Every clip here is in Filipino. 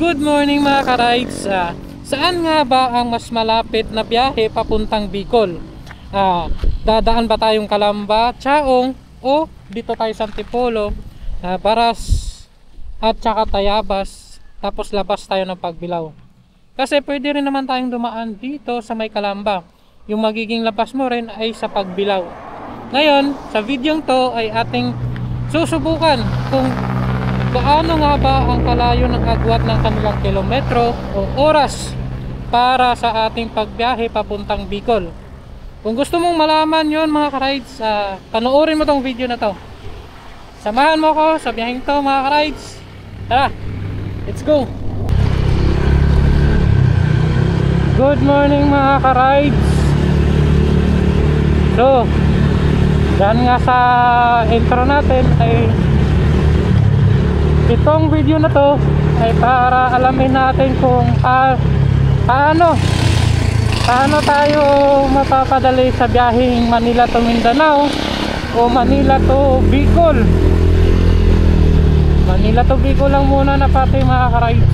Good morning mga ka-rides. Saan nga ba ang mas malapit na biyahe papuntang Bicol? Dadaan ba tayong Calamba, Chaong o dito tayo sa Antipolo, Baras at saka Tayabas, tapos labas tayo ng Pagbilao? Kasi pwede rin naman tayong dumaan dito sa may Calamba. Yung magiging labas mo rin ay sa Pagbilao. Ngayon, sa videong to ay ating susubukan kung gaano nga ba ang kalayo ng agwat ng kanilang kilometro o oras para sa ating pagbiyahe papuntang Bicol. Kung gusto mong malaman yon mga ka-rides, panoorin mo tong video na to. Samahan mo ko sa biyaheng to mga ka-rides. Tara, let's go! Good morning mga ka-rides. So, dahil nga sa intro natin ay itong video na to ay para alamin natin kung paano tayo mapapadali sa biyaheng Manila to Mindanao o Manila to Bicol. Manila to Bicol lang muna na pati mga ka-rides.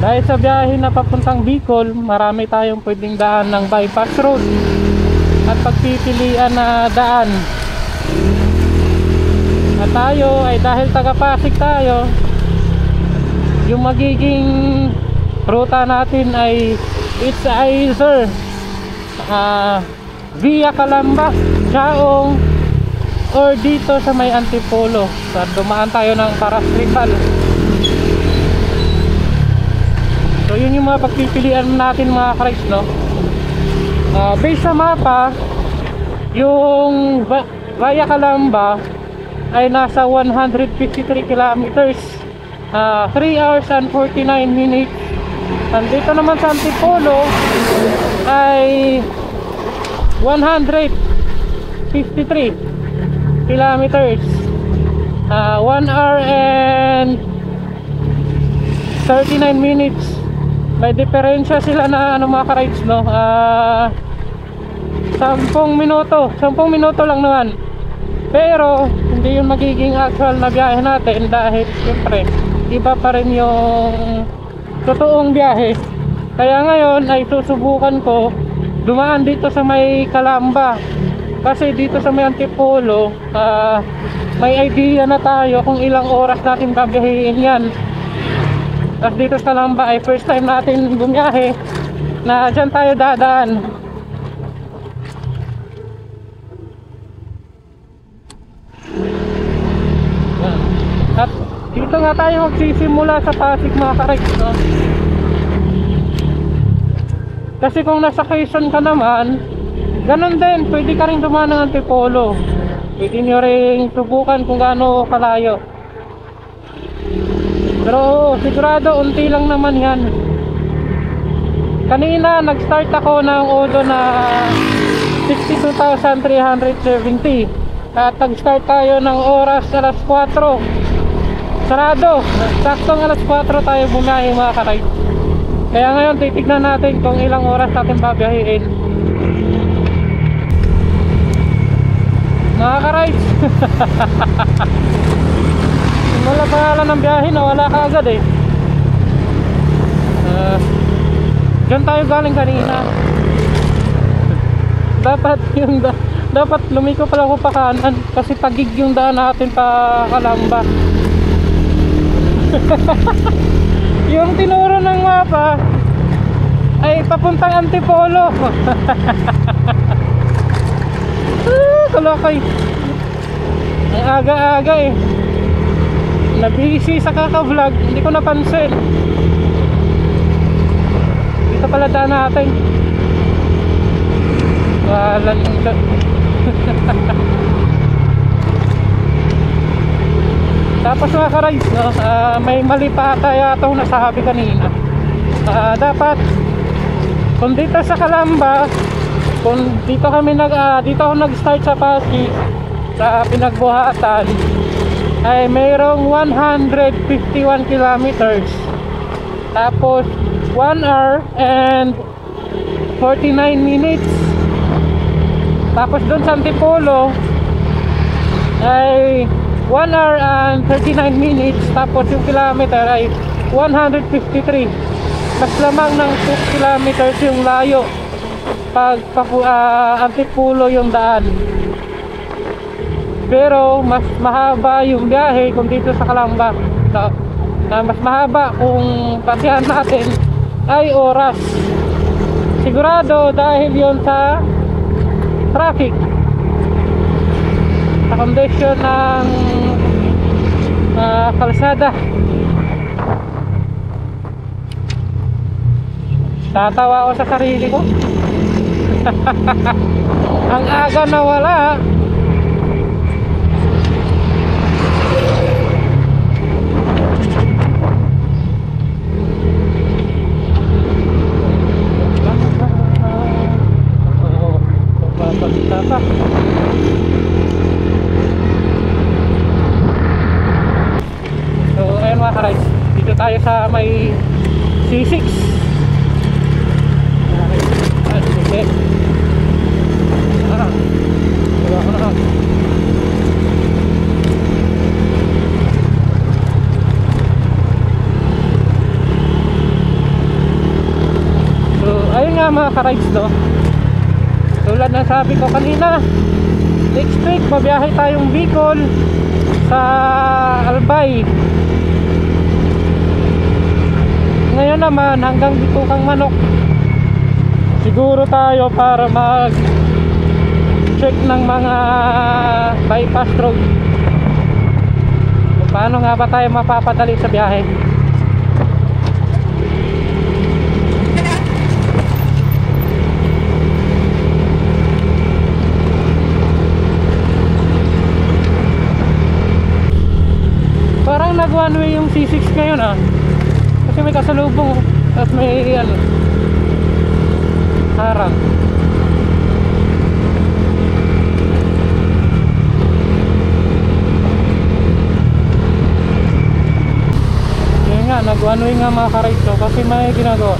Dahil sa biyahe na papuntang Bicol, marami tayong pwedeng daan ng bypass road at pagpipilian na daan. At tayo ay dahil taga-Pasig tayo, yung magiging ruta natin ay it's either via Calamba, Chaong or dito sa may Antipolo. So, dumaan tayo ng Paras Rizal. So yun yung mga pagpipilian natin mga ka-rides, no? Based sa mapa, yung via Calamba ay nasa 153 kilometers, 3 hours and 49 minutes. Dito naman sa Antipolo ay 153 kilometers, 1 hour and 39 minutes. May diferensya sila na mga ka-rides, no? 10 minuto lang naman. Pero hindi yung magiging actual na biyahe natin dahil siyempre iba pa rin yung totoong biyahe. Kaya ngayon ay susubukan ko dumaan dito sa may Calamba, kasi dito sa may Antipolo may idea na tayo kung ilang oras natin babiyahin yan. Tapos dito sa Calamba ay first time natin bumiyahe na dyan tayo dadaan. At dito nga tayo magsisimula sa Pasig mga ka-rides, no? Kasi kung nasa Quezon ka naman, ganun din, pwede ka rin dumaan ng Antipolo. Pwede nyo rin subukan kung gaano kalayo. Pero sigurado unti lang naman yan. Kanina nag-start ako ng odo na 62,370 at nag-start tayo ng oras alas 4. Sarado, saktong alas 4 tayo bumiyahe mga ka-rides. Kaya ngayon titignan natin kung ilang oras natin babiyahin mga ka-rides. Wala pangalan ng biyahe na wala ka agad eh. Diyan tayo galing kanina. Dapat lumiko pala ko pa kanan kasi tagig yung daan natin pa Calamba. Yung tinuro ng mapa ay papuntang Antipolo. Kalakay. Ang aga-aga eh. Nabisi sa kaka-vlog, hindi ko napansin. Dito pala daan natin. Walang Tapos mga ka-rides, no, may mali pa tayo itong nasabi kanina. Dapat kung dito sa Calamba, kung dito ako nag-start sa Pasig sa pinagbuhatan, ay mayroong 151 kilometers. Tapos 1 hour and 49 minutes. Tapos doon sa Antipolo ay 1 hour and 39 minutes. Tapos yung kilometer ay 153. Mas lamang ng 2 kilometers yung layo pag Antipulo yung daan. Pero mas mahaba yung biyahe kung dito sa Calamba. So, mas mahaba kung pasihan natin ay oras. Sigurado dahil yon sa traffic, sa condition ng kalsada. Tatawa ako sa sarili ko. Ang aga na wala. So ayun mga ka-rides, dito tayo sa may C6. Sige. Diba ako na. So ayun nga mga ka-rides, no, tulad ng sabi ko kanina, next week mabiyahe tayong Bicol sa Albay. Ngayon naman hanggang Bitukang Manok siguro tayo para mag check ng mga bypass road kung paano nga ba tayo mapapadali sa biyahe. Parang nag one way yung C6 ngayon kasi may kasalubong tapos may harang. Yun nga, nag one way nga mga ka-rides kasi may ginagawa.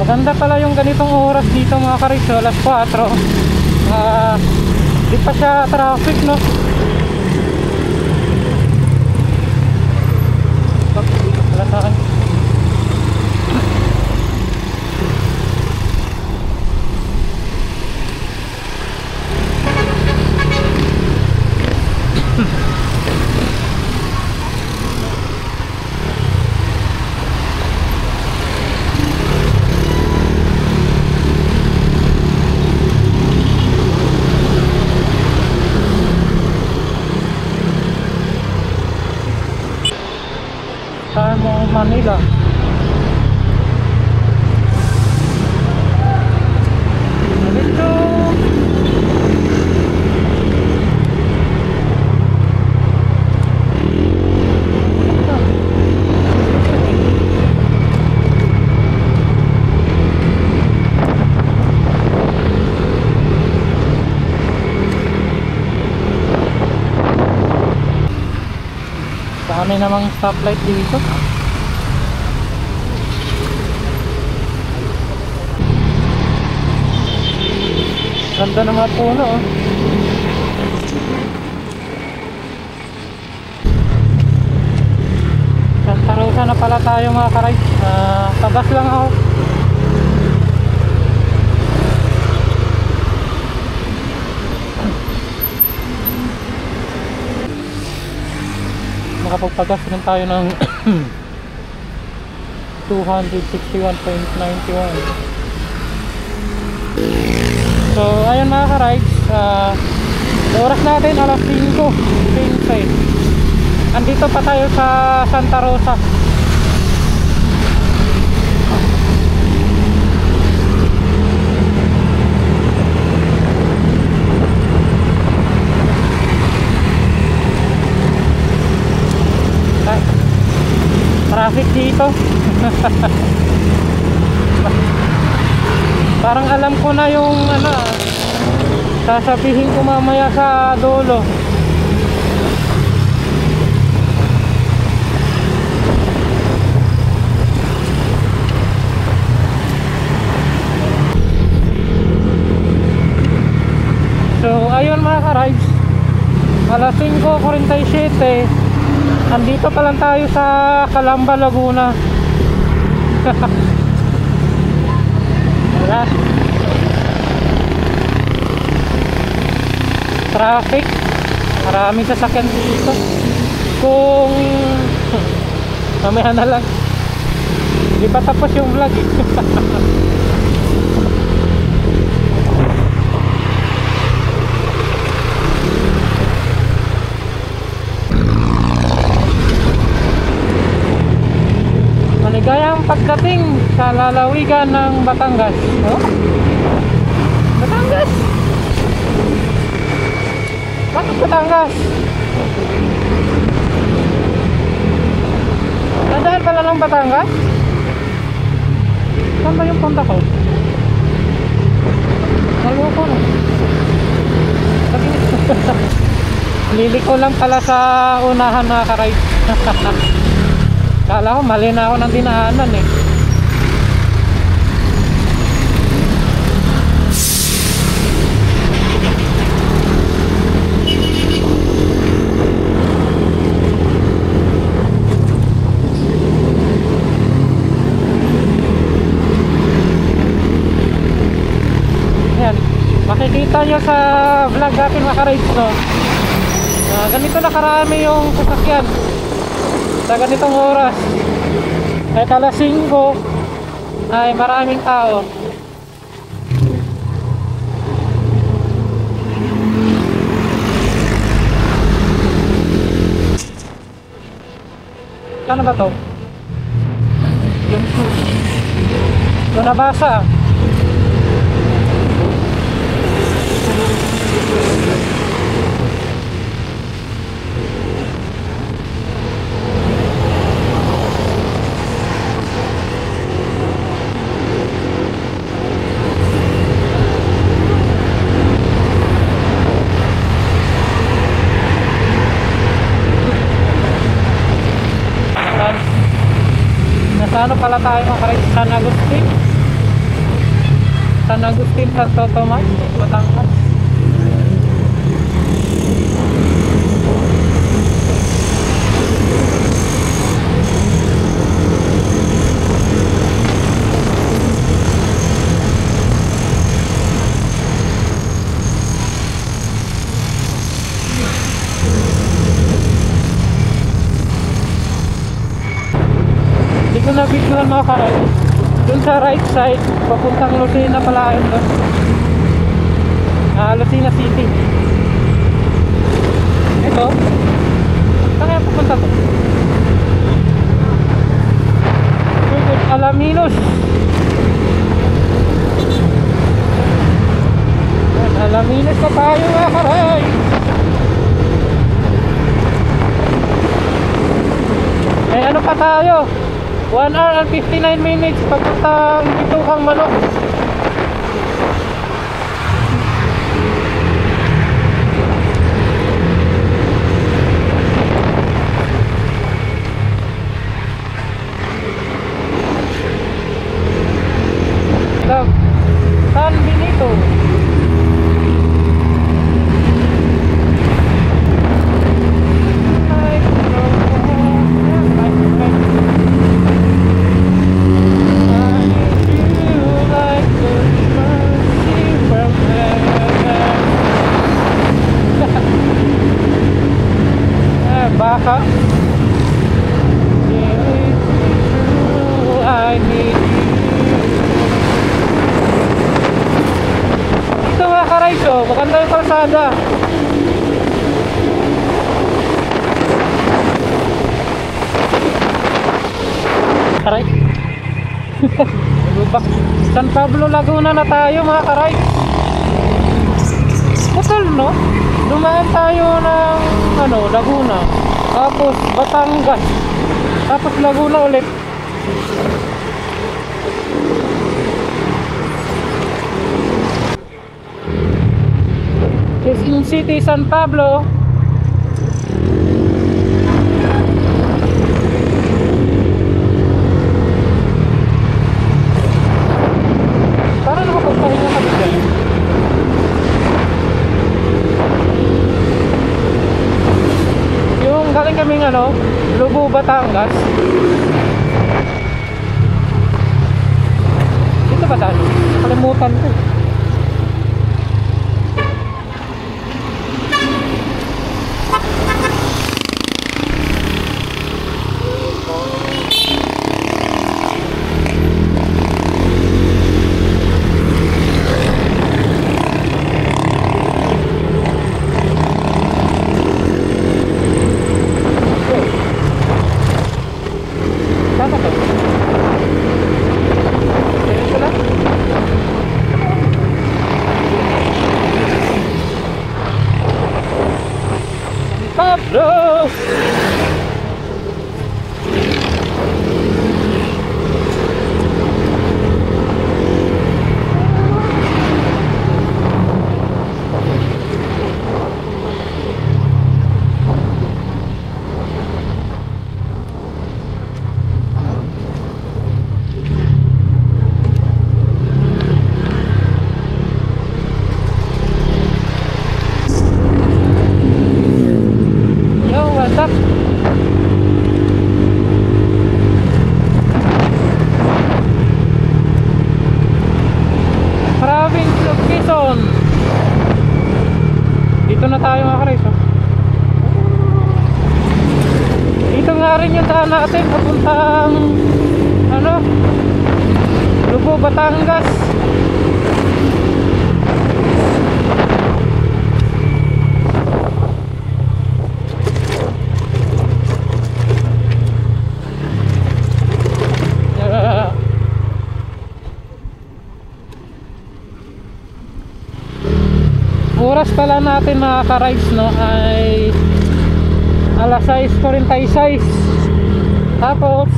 Maganda pala yung ganitong oras dito mga ka-rides, alas 4. Di pa siya traffic, no? Wala sa akin. Manila. Dito. Dami namang stoplight dito. Ganda ng mga puno, Santa Rosa na pala tayo mga ka-rides. Tabas lang ako. Makapagpagas rin tayo ng 261.91. So ayun mga ka-rides, oras natin alas 5:15. Andito pa tayo sa Santa Rosa. Traffic dito. Parang alam ko na yung Sasabihin ko mamaya sa dulo. So ayun mga ka-rides, alas 5:47, andito pa lang tayo sa Calamba, Laguna. Wala traffic, maraming sasakyan dito. Kung mamaya na lang, di pa tapos yung vlog. Maligayang pagdating sa lalawigan ng Batangas. Oh? Batangas? Bakit Batangas? Nadaan pala ng Batangas? Saan ba yung punta ko? Maloko na. Liliko lang pala sa unahan mga ka-ride. Kala ko mali na ako ng dinaanan eh. Yan, makikita nyo sa vlog natin mga ka-rides, no? Ganito na karami yung sasakyan sa ganitong oras. Kahit alas 5 ay maraming tao. Ano ba to? Yung nabasa. Ano pala tayo mga ka-rides? San Agustin, Santo Tomas, Batangas. Dito na bigyan mga ka-ride. Dun sa right side, papuntang Lucena pala yun doon. Lucena City. Ito. Saan kaya pupunta to? Alaminos. Alaminos na tayo mga ka-ride. Eh ano pa tayo? 1 hour and 59 minutes papuntang Bituhang Manok. San Benito. Baka I need you. Ito mga ka-rides, oh, maganda yung kalsada. Aray. San Pablo, Laguna na tayo mga ka-rides. Hotel, no? Dumaan tayo ng Laguna, tapos Batangas, tapos Laguna ulit. in City San Pablo. Para nakapagpahinga kami dyan. Yung galing kaming Lubo, Batangas. Dito ba tayo? Nakalimutan ko. Saan ba to? Diretso lang? Pablo! Yo, what's up? Province of Quezon. Dito na tayo mga kares. Dito nga rin yung daan natin papuntang Lubo, Batangas. Oras pala natin mga ka-rides ay alas 6:46. Tapos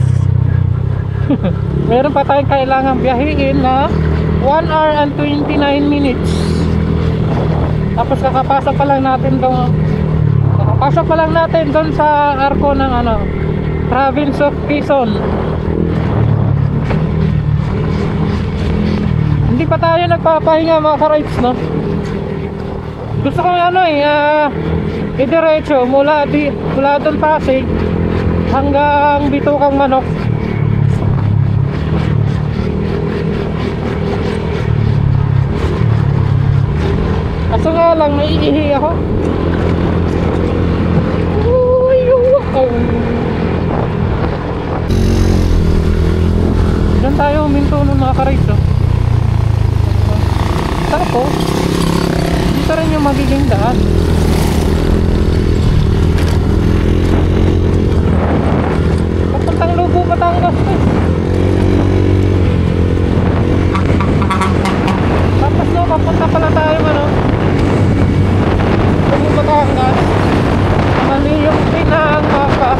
meron pa tayong kailangan biyahiin na 1 hour and 29 minutes. Tapos kakapasok pa lang natin doon sa arko ng Province of Quezon. Hindi pa tayo nagpapahinga mga ka-rides, no? Gusto ko idiretso mula doon Pasig hanggang Bitukang Manok. Kaso nga lang naiihi ako. Diyan tayo huminto ng mga ka-rides, no? Tapos dito rin yung magiging daan. Papuntang Lubo, Batangas to. Tapos papunta pala tayo Lubo, Batangas. Mali yung pinangmapa.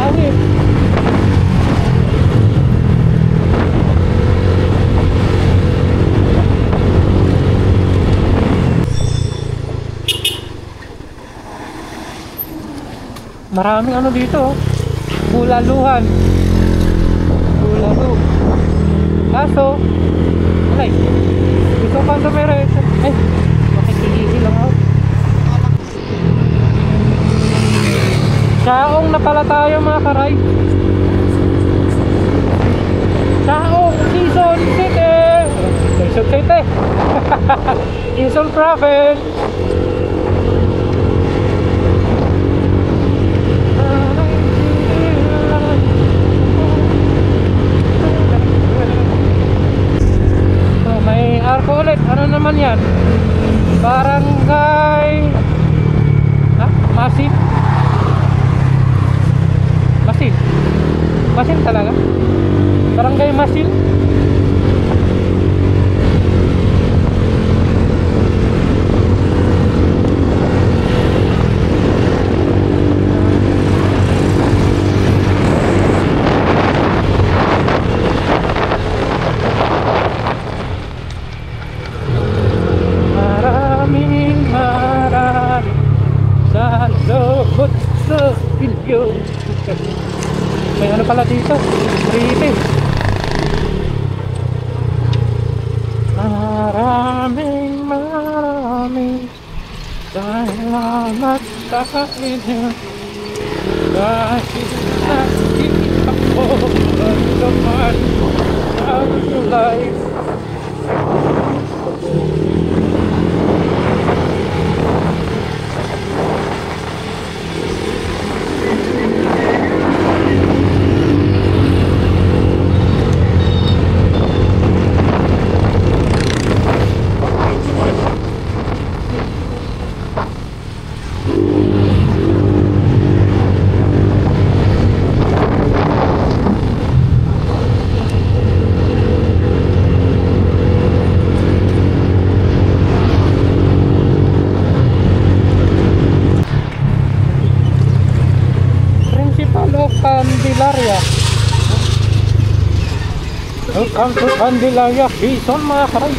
Awit. Maraming dito, bulaluhan. Bulalu. Kaso, gusto pang dumiretso. Makikihihil lang ako. Chaong na pala tayo mga karay. Chaong, Quezon City. Quezon City. Quezon Province. May arko ulit. Ano naman yan? Barangay Masin. Masin talaga. Barangay Masin. Maraming sa inyo. May ano pala dito? Pretty. Maraming salamat sa inyo. Dahil nakikita ko ang laman ng life. Candelaria. Welcome to Candelaria Quezon mga karay.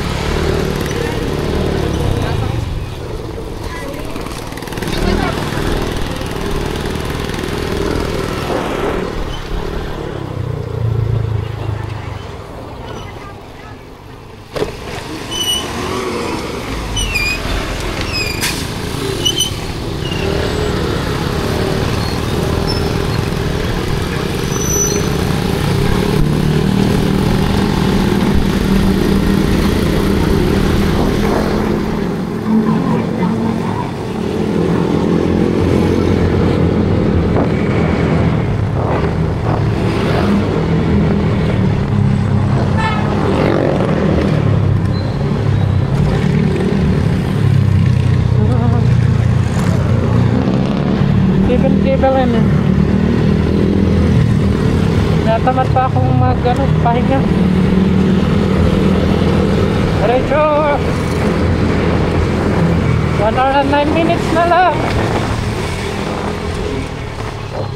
Evelyn, natamad pa akong pahinga. Diretso 1 hour and 9 minutes na lang.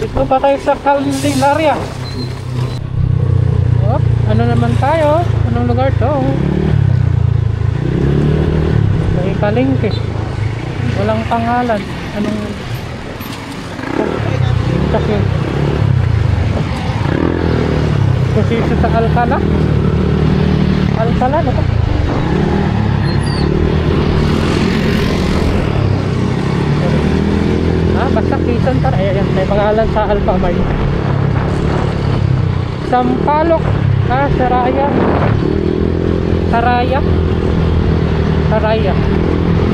Dito pa tayo sa Candelaria. Oh, ano naman tayo? Anong lugar to? May palengke. Walang pangalan. Anong kasi sa Alcala na ba? Basta Quezon tar. Ayan, may pangalan sa Alpamay. Sampaloc, Saraya.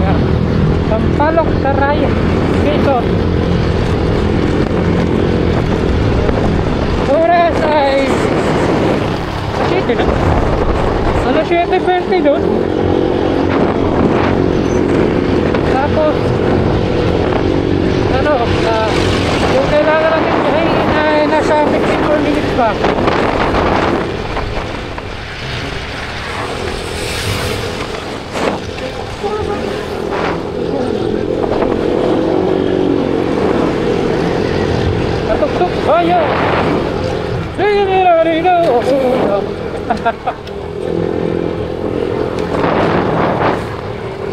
Yeah. Sampaloc, Saraya, Quezon. Oras ay 7 na? Ano 7:20 doon? Tapos ano, yung kailangan natin ay nasa 54 minutes pa. Natuktok tayo.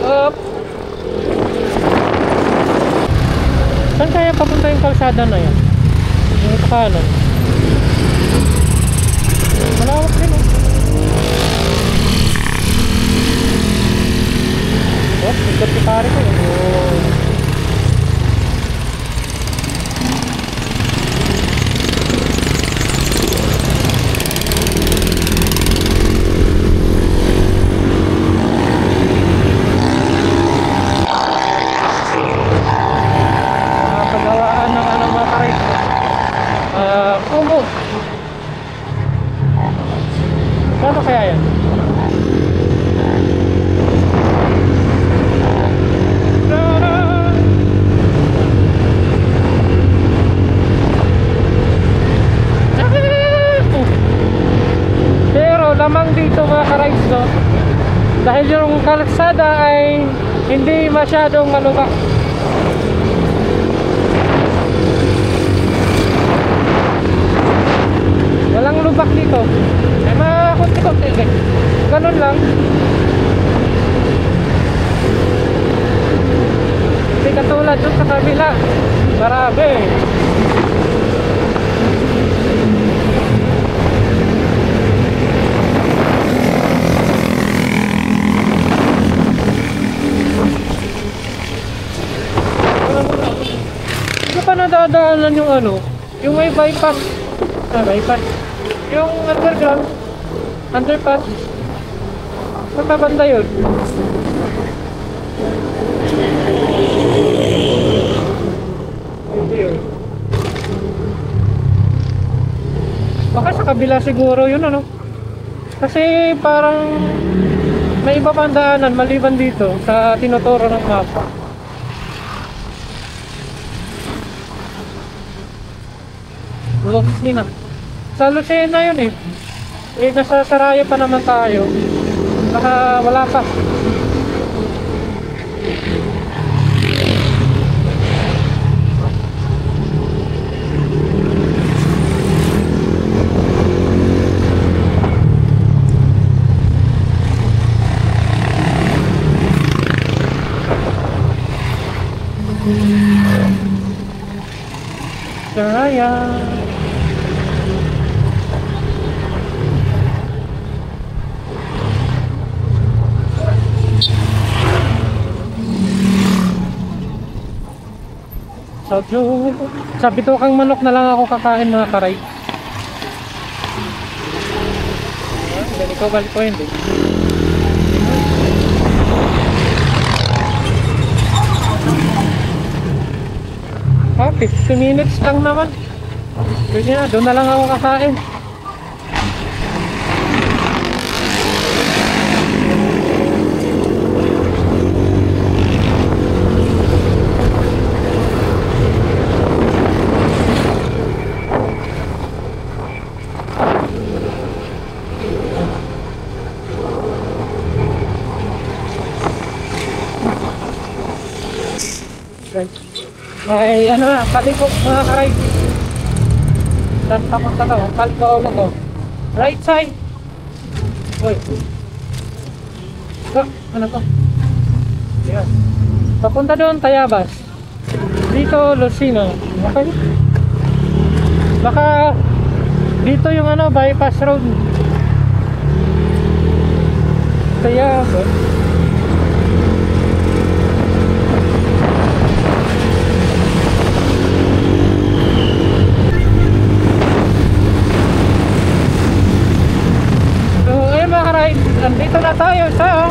Up. Saan kaya papunta yung kalsada na yan? Yung kanan. Malawak din oh. Oh, ikot si pare ko eh. Oh. Kano kaya yan? Pero lamang dito mga ka-rides, no? Dahil yung kalsada ay hindi masyadong malubak. Walang lubak dito. May mga konti-konti guys. Ganun lang. Hindi katulad dun sa kabila. Marami. Hindi pa nadadaanan yung ano, yung may bypass. Bypass. Yung underground, underpass. Saan ba banda yun? Hindi yun. Baka sa kabila siguro yun, ano? Kasi parang may iba pang daanan maliban dito sa tinuturo ng mapa. Lucena. Sa Lucena yun eh. Nasa Sarayo pa naman tayo. Baka wala pa. Saraya. Sa bitokang manok na lang ako kakain mga karay. Balik ko hindi. Ah, 50 minutes lang naman. Pwede na, doon na lang ako kakain. Ay, ano na, paliko mga karay. Saan papunta to? Paliko ako to. Right side. Uy. Ano to? Yan. Papunta doon, Tayabas. Dito, Lucena. Okay. Baka dito yung ano, bypass road. Tayabas. Nandito na tayo sa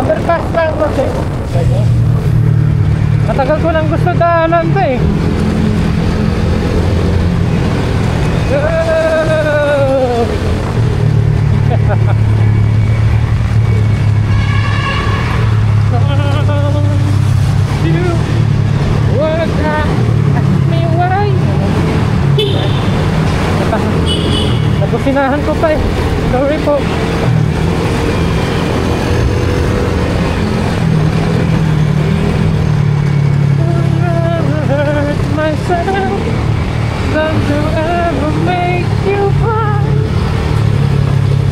underpass lang kasi matagal ko nang gusto daanan to eh. Nagusinahan ko pa eh. Sorry po. Hurt myself, don't you ever make you cry.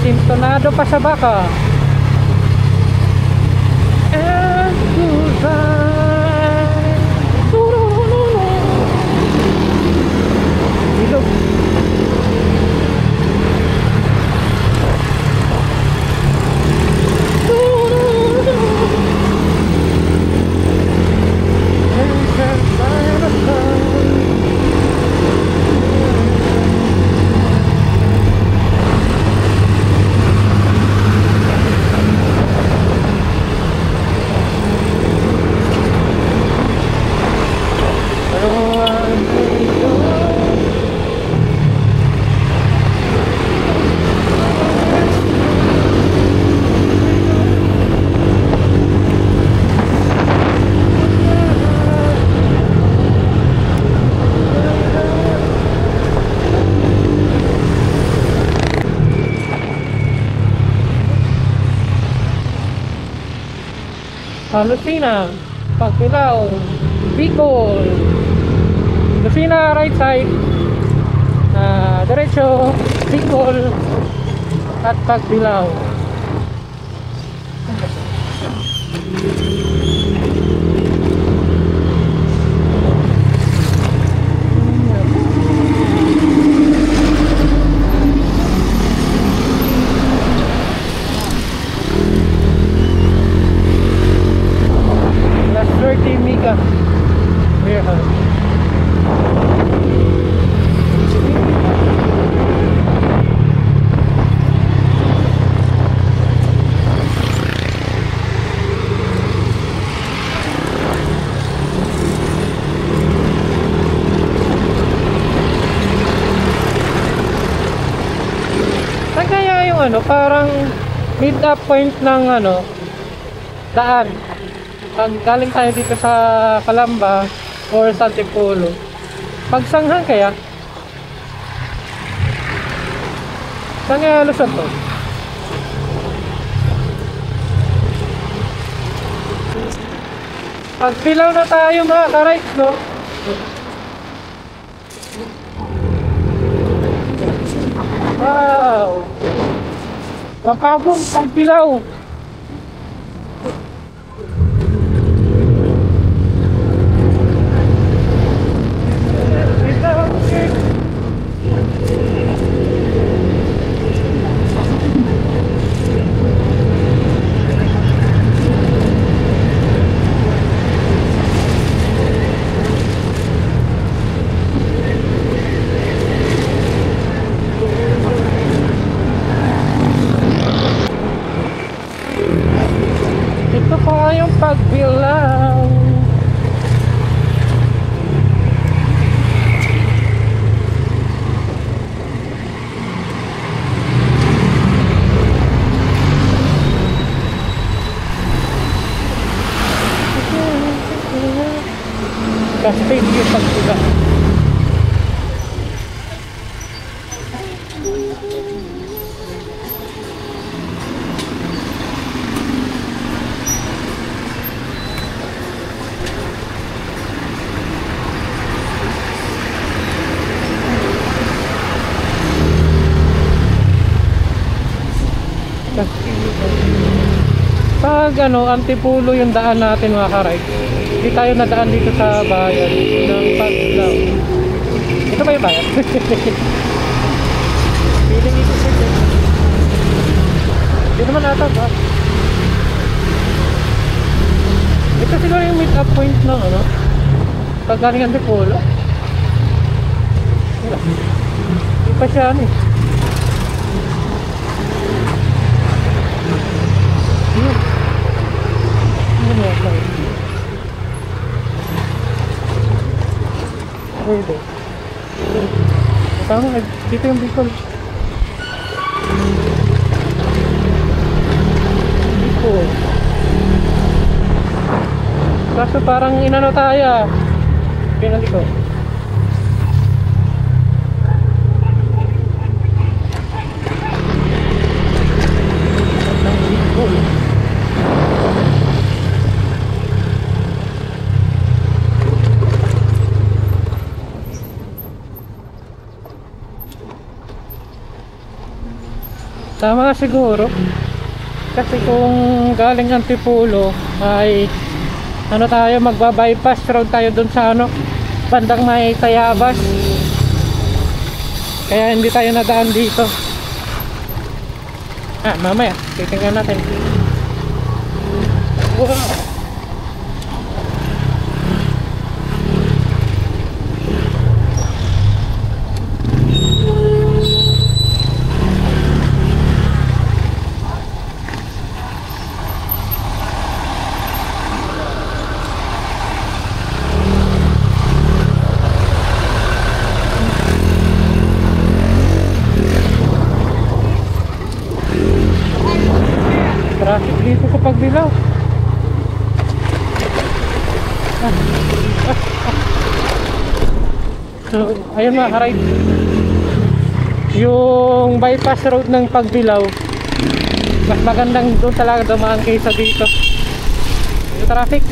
Sintonado pa sa baka. And goodbye. Ilog. Lucena, Pagbilao, Bicol. Lucena right side, diretso Bicol at Pagbilao. parang meet up point ng ano, daan. Pag galing tayo dito sa Calamba or sa Antipolo. Pagsanghan kaya? Saan kaya Luzon to? Pagpilaw na tayo mga ka-rides, no? Wow! Makabong pagpilaw! Ito pa yung pagbilaw. Kasi yung pagbilaw. Pag ano, Antipolo yung daan natin mga ka-ride. Hindi tayo nadaan dito sa bayan ng Paglaw. Ito ba yung bayan? Feeling ito sir. Hindi naman ata ba? Ito siguro yung meet up point ng ano, pag galing Antipolo. Hindi pa siya ano eh. Pwede. Tama, dito yung Bicol. Bicol. Kaso parang inano tayo. Pinali ko. Bicol. Tama siguro. Kasi kung galing Antipolo ay ano tayo, magba-bypass road tayo dun sa ano, bandang may Tayabas. Kaya hindi tayo nadaan dito. Mamaya titingnan natin. Wow. Traffic dito sa Pagbilaw. So, ayun mga ka-ride. Yung bypass road ng Pagbilaw, mas magandang doon talaga dumaan kaysa dito. Yung traffic.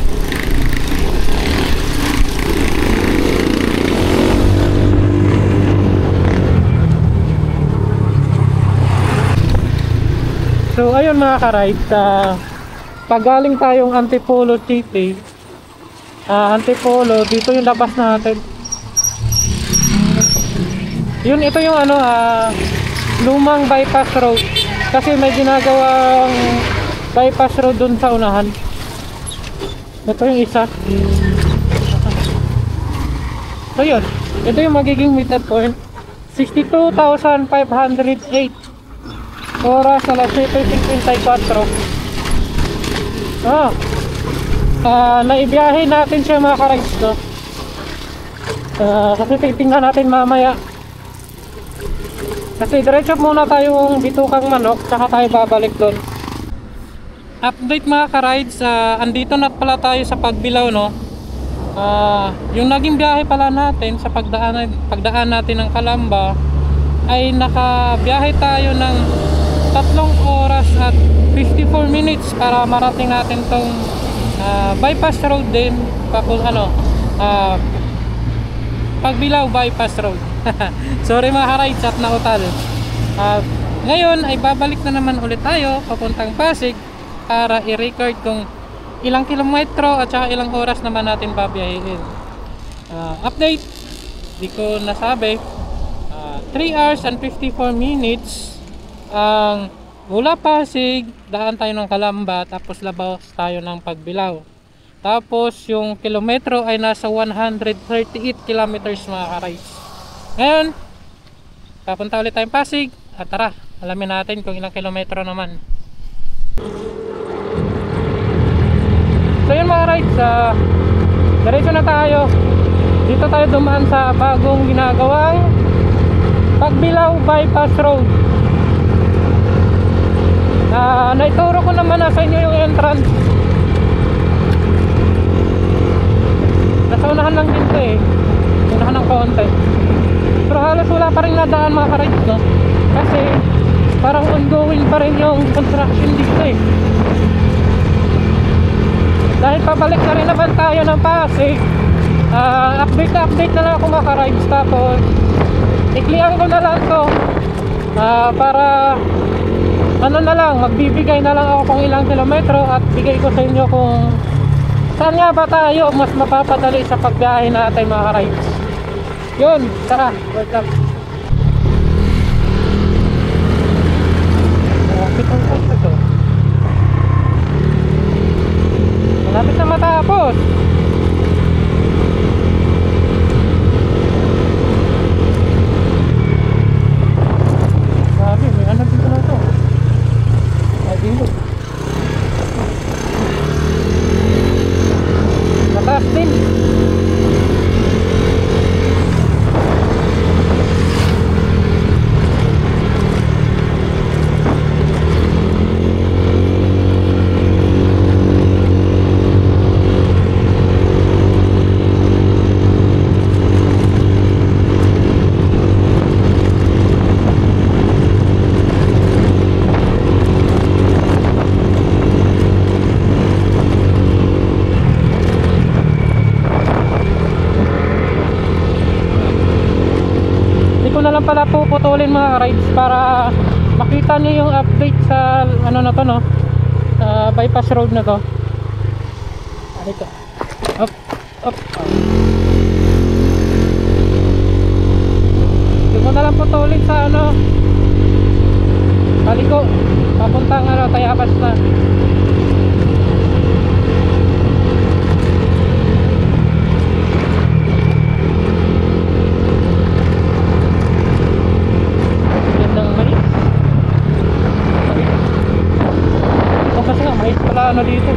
So ayun mga ka-ride, pag galing tayong Antipolo City, Antipolo, dito yung labas natin. Yun, ito yung ano, lumang bypass road. Kasi may ginagawang bypass road dun sa unahan. Ito yung isa. So yun, ito yung magiging meet up point. 62,508. Oras alas 7:54. Naibiyahe natin siya mga ka-rides, no? Kasi titingnan natin mamaya Kasi diretso muna tayong Bitukang Manok, tsaka tayo babalik doon. Update mga ka-rides, andito na pala tayo sa Pagbilao, no? Yung naging biyahe pala natin sa pagdaan natin ng Calamba ay nakabiyahe tayo ng 3 oras at 54 minutes para marating natin tong bypass road din, Pagbilao bypass road. Sorry mga ka-rides at nautal. Ngayon ay babalik na naman ulit tayo papuntang Pasig para i-record kung ilang kilometro at saka ilang oras naman natin babiyahin. Update, di ko nasabi, 3 hours and 54 minutes ang mula Pasig, daan tayo ng Calamba, tapos labas tayo ng Pagbilao. Tapos yung kilometro ay nasa 138 kilometers mga ka-rides. Ngayon, papunta ulit tayong Pasig at tara, alamin natin kung ilang kilometro naman. So yun mga rides, diretso na tayo. Dito tayo dumaan sa bagong ginagawang Pagbilao bypass road. Naituro ko naman na sa inyo yung entrance. Nasa unahan lang din to eh, unahan ng konti. Pero halos wala pa rin nadaan mga ka-rides, no? Kasi parang ongoing pa rin yung construction dito eh. Dahil pabalik na rin naman tayo ng Pasig, update na lang ako mga ka-rides. Tapos iklian ko na lang to para magbibigay na lang ako kung ilang kilometro at bigay ko sa inyo kung saan nga ba tayo mas mapapadali sa pagbiyahe natin mga ka-rides. Yun, tara, welcome. Malapit ang punta to. Malapit na matapos. Sabi, may anak dito na to. Ay, dito. Mataas din. Pala puputulin mga rides para makita niyo yung update sa ano na to, no, bypass road na to. Ito up. Hindi ko na lang putulin sa ano Paliko papuntang Tayabas na. Ano dito?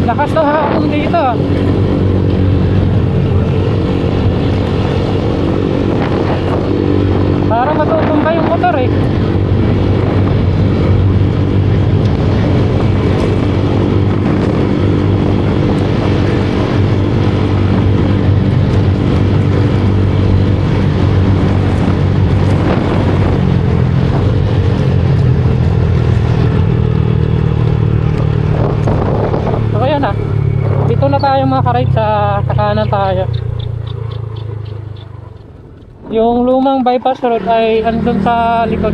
Lakas ng hapon dito. Parang matutumba yung motor eh. tayo mga ka-ride, sa kanan tayo. Yung lumang bypass road ay andun sa likod.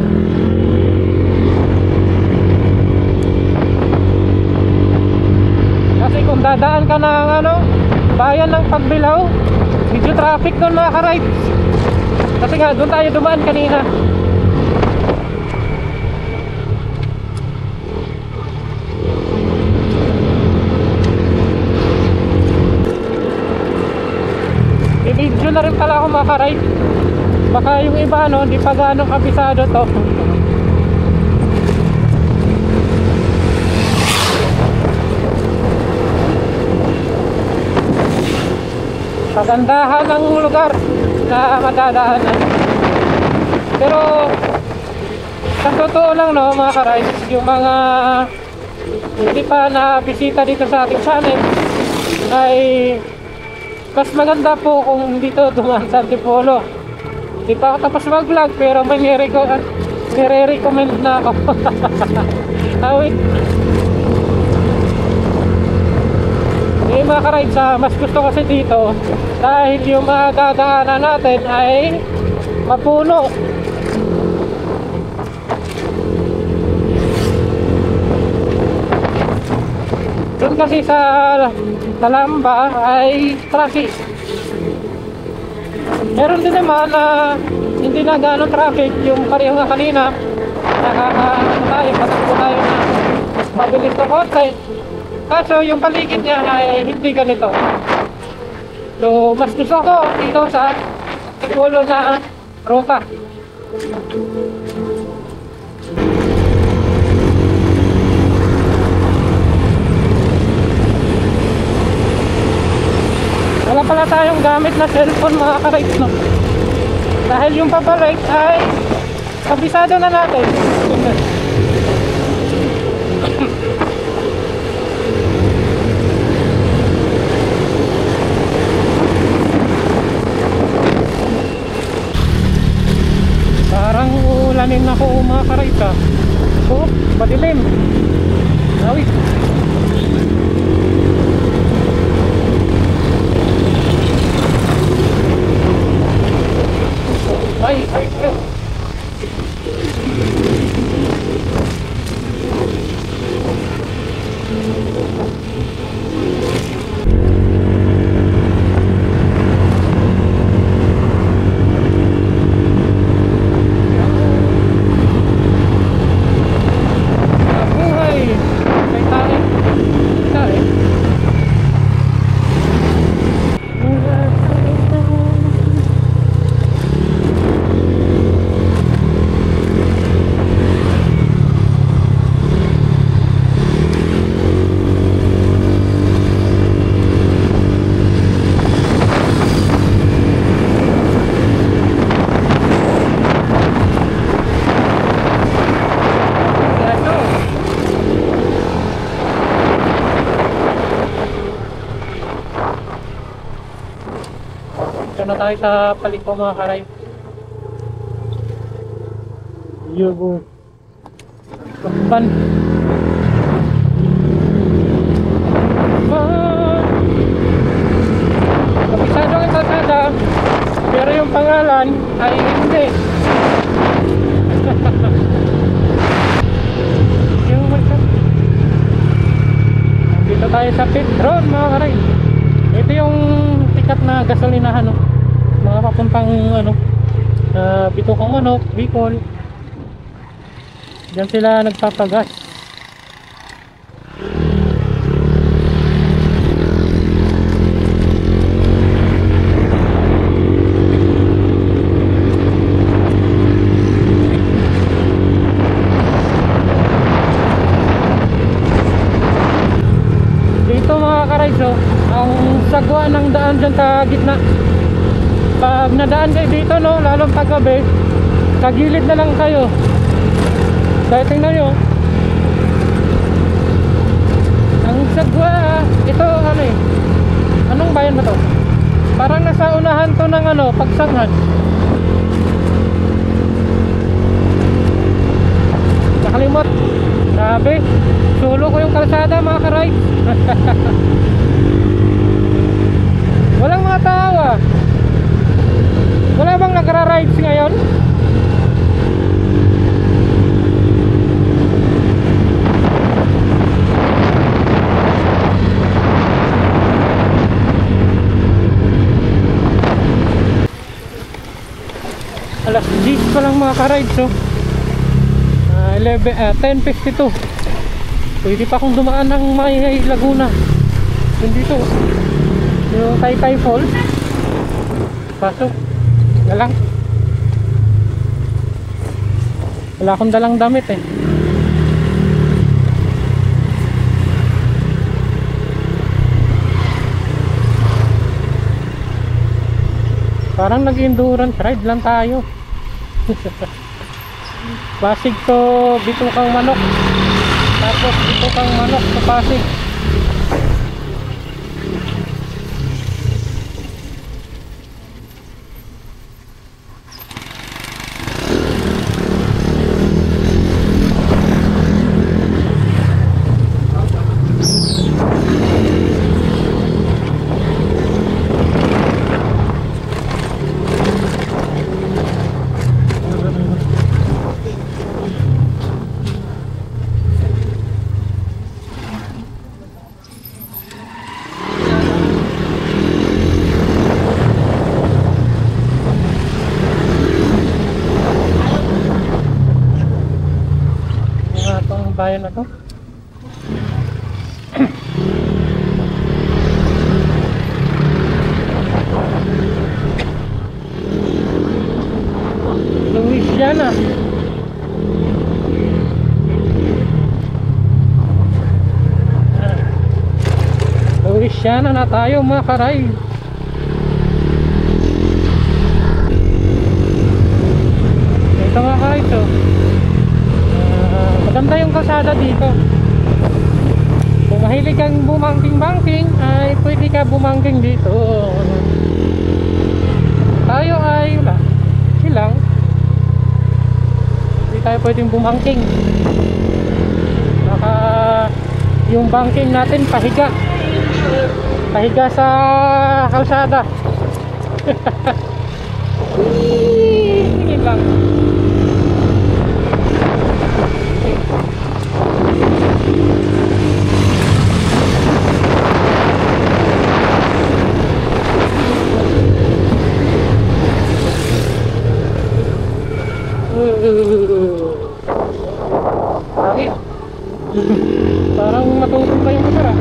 Kasi kung dadaan ka ng bayan ng Pagbilao, medyo traffic doon mga ka-ride. Kasi nga doon tayo dumaan kanina. I-video na rin pala ako mga ka-ride. Baka yung iba hindi pa gaano kabisado to. Kagandahan ng lugar na madadaanan. Pero sa totoo lang mga ka-ride, yung mga hindi pa na bisita dito sa ating channel ay mas maganda po kung dito dumaan sa Antipolo. Di pa ako tapos mag-vlog pero may nire-recommend na ako. Wait. Mga ka-ride, mas gusto kasi dito dahil yung mga dadaanan natin ay mapuno. Doon kasi sa Talamba ay traffic. Meron din naman na hindi na gano'ng traffic, yung pareho nga kanina. Patakbo tayo na mabilis na konti. Kaso yung paligid niya ay hindi ganito. So mas gusto ko dito sa Antipolo na ruta. Wala pala tayong gamit na cellphone mga ka-ride, no? Dahil yung papalik ay kabisado na natin. Parang uulanin ako mga ka-ride, ha? Oh, madilim. Awit. Ay. Na tayo sa Paliko mga ka-ride. Yugo Kappan. Kabisado ang kalsada pero yung pangalan ay hindi. Dito tayo sa Petron mga ka-ride. Ito yung tikat na gasolinahan, mga papuntang Bitokang Manok, Bicol. Diyan sila nagpapagas. Dito mga ka-ride, ang sagwa ng daan dyan sa gitna. Pag nadaan kayo dito, lalong paggabi, sa gilid na lang kayo. Kaya tingnan nyo, ang sagwa, ito anong bayan ba to? Parang nasa unahan to ng Pagsanghan. Nakalimot. Sabi, sulo ko yung kalsada mga ka-ride. Walang mga tao ah. Wala bang nagra-rides ngayon? Alas 10 pa lang mga ka-rides oh. 10:52. Pwede pa akong dumaan ng may Laguna. Yun dito yung Taytay Falls. Pasok na lang. Wala akong dalang damit eh. Parang nag-endurance ride lang tayo. Pasig to Bitukang Manok. Tapos Bitukang Manok sa Pasig. Bayan na to. Louisiana. Louisiana na tayo mga karay. Ito mga karay to. Maganda yung kalsada dito. Kung mahilig kang bumangking-bangking ay pwede ka bumangking dito. Tayo ay wala silang, hindi tayo pwedeng bumangking. Baka yung bangking natin pahiga sa kalsada. Sige lang. Bakit? Parang matutong pa yung motor ah.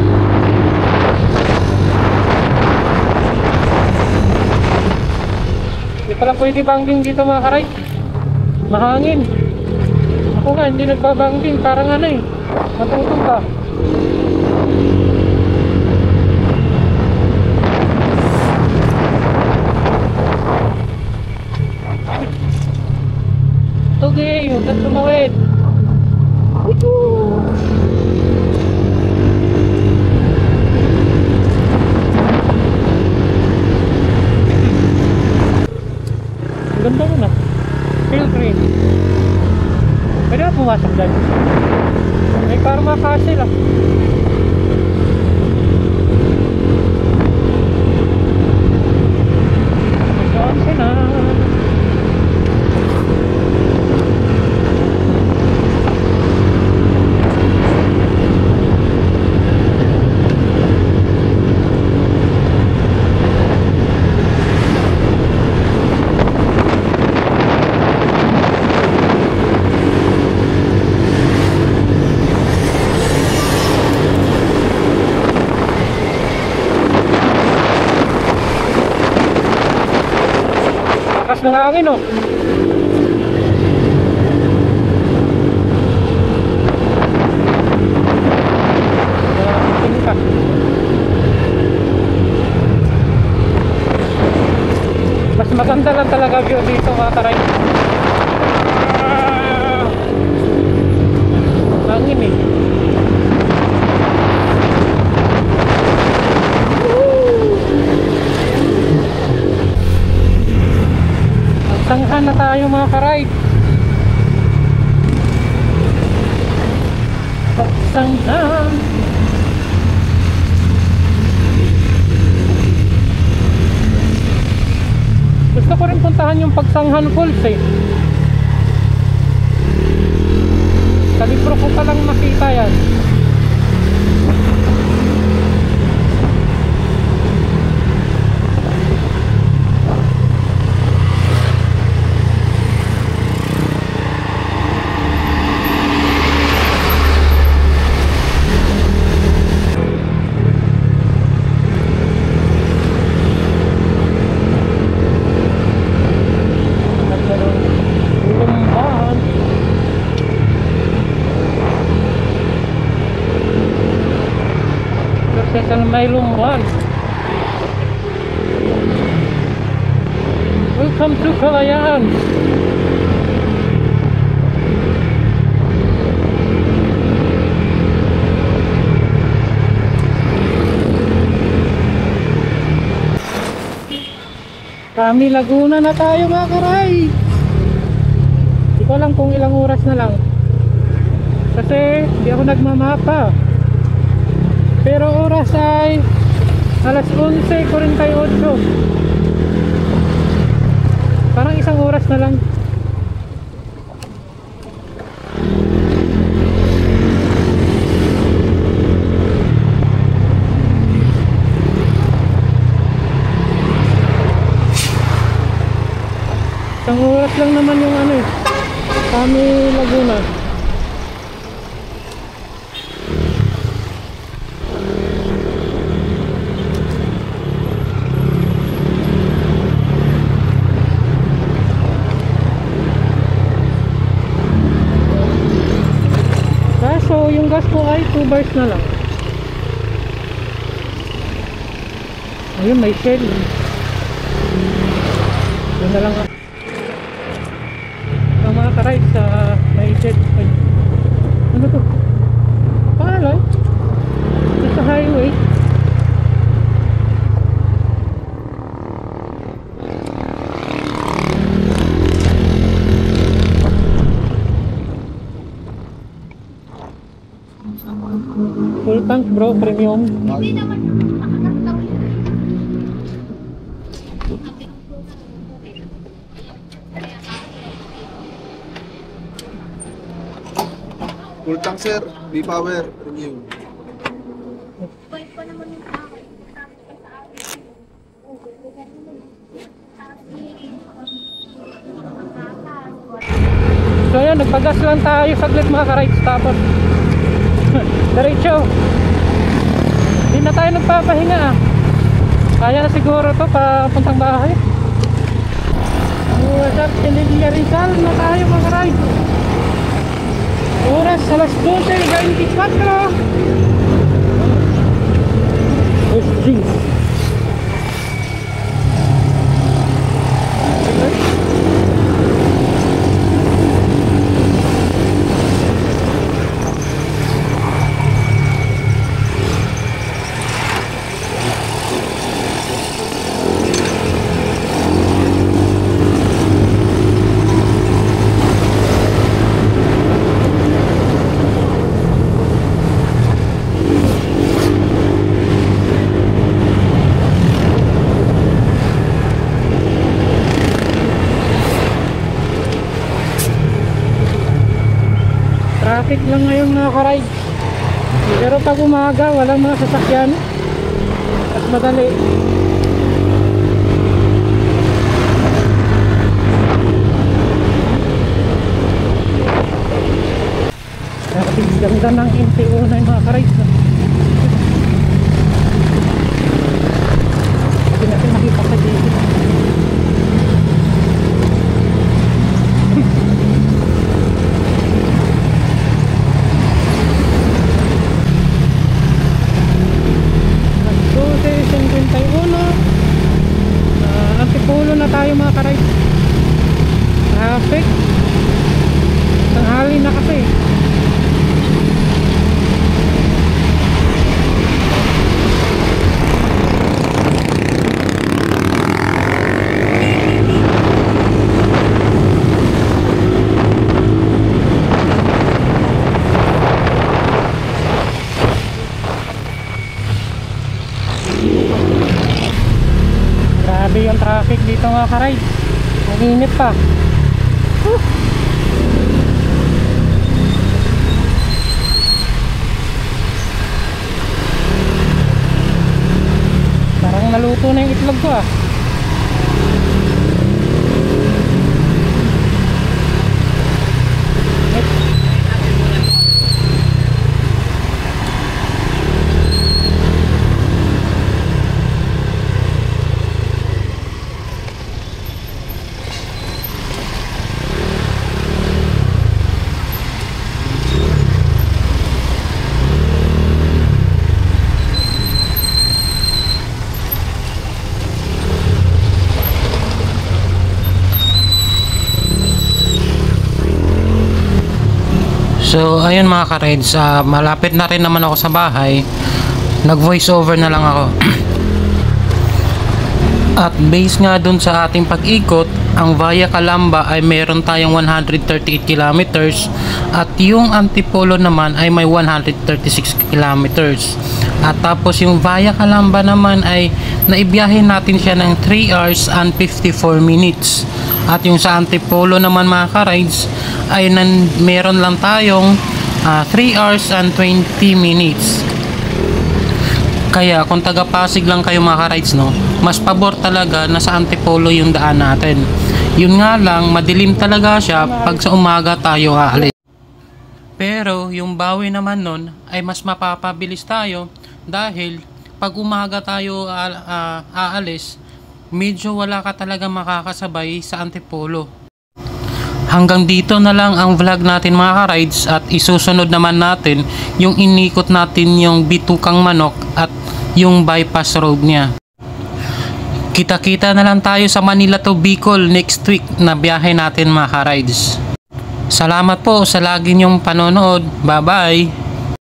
Hindi pala pwede banking dito mga karay. Mahangin. Ako nga hindi nagbabangking. Parang ano eh, matutong ka. Okay, huwag na tumawid. Ang ganda nun ah. Field green. Pwede na pumasok dyan. May karma kasi lang. Saan na? Lakas ng hangin oh. Mas maganda lang talaga view dito mga karay. Hangin eh. Sanghan na tayo mga karay. Sanghan. Gusto ko rin puntahan yung Pagsanghan Falls eh. Sa libro ko palang makita yan. May Lumban. Welcome to Kalayaan. Kami Laguna na tayo mga karay. Hindi ko alam kung ilang oras na lang. Kasi hindi ako nagmamapa. Pero oras ay alas 11:48. Parang isang oras na lang. Isang oras lang naman yung ano eh, kami Laguna. So yung gas ko ay 2 bars na lang. Ayun, may shell. Yun na lang. Ang mga karay sa may shell. Ano to? Pangalan? Sa highway. Full tank bro, premium. Hindi naman nakakataw yun. Full tank sir, B-Power, premium. Bait pa naman yung tao. So ayan, nagpagas lang tayo saglit mga ka-rides. Tapos diretso. Hindi na tayo nagpapahinga ah. Kaya na siguro to papuntang bahay. What's up, Chinilla Rizal na tayo mga ka-rides. Oras alas 12:24. Oh jeez. Traffic lang ngayon mga ka-ride. Pero pag umaga walang mga sasakyan at madali. Ganda ng MTO na yung mga ka-ride. Hindi natin makita sa dito. Antipolo na tayo mga ka-ride. Traffic tanghali na kasi. Grabe yung traffic dito mga ka-ride. Ang init pa. Parang naluto na yung itlog ko ah. So ayun mga ka-rides, malapit na rin naman ako sa bahay. Nag voice over na lang ako. At base nga dun sa ating pag-ikot, ang Via Calamba ay meron tayong 138 kilometers at yung Antipolo naman ay may 136 kilometers. At tapos yung Via Calamba naman ay naibiyahe natin siya ng 3 hours and 54 minutes. At yung sa Antipolo naman mga ka-rides ay meron lang tayong 3 hours and 20 minutes. Kaya kung taga Pasig lang kayo mga ka-rides, no, mas pabor talaga na sa Antipolo yung daan natin. Yun nga lang, madilim talaga siya pag sa umaga tayo aalis. Pero yung bawi naman nun ay mas mapapabilis tayo dahil pag umaga tayo aalis, medyo wala ka talaga makakasabay sa Antipolo. Hanggang dito na lang ang vlog natin mga ka-rides at isusunod naman natin yung inikot natin yung Bitukang Manok at yung bypass road niya. Kita-kita na lang tayo sa Manila to Bicol next week na biyahe natin mga ka-rides. Salamat po sa lagi niyong panonood. Bye bye!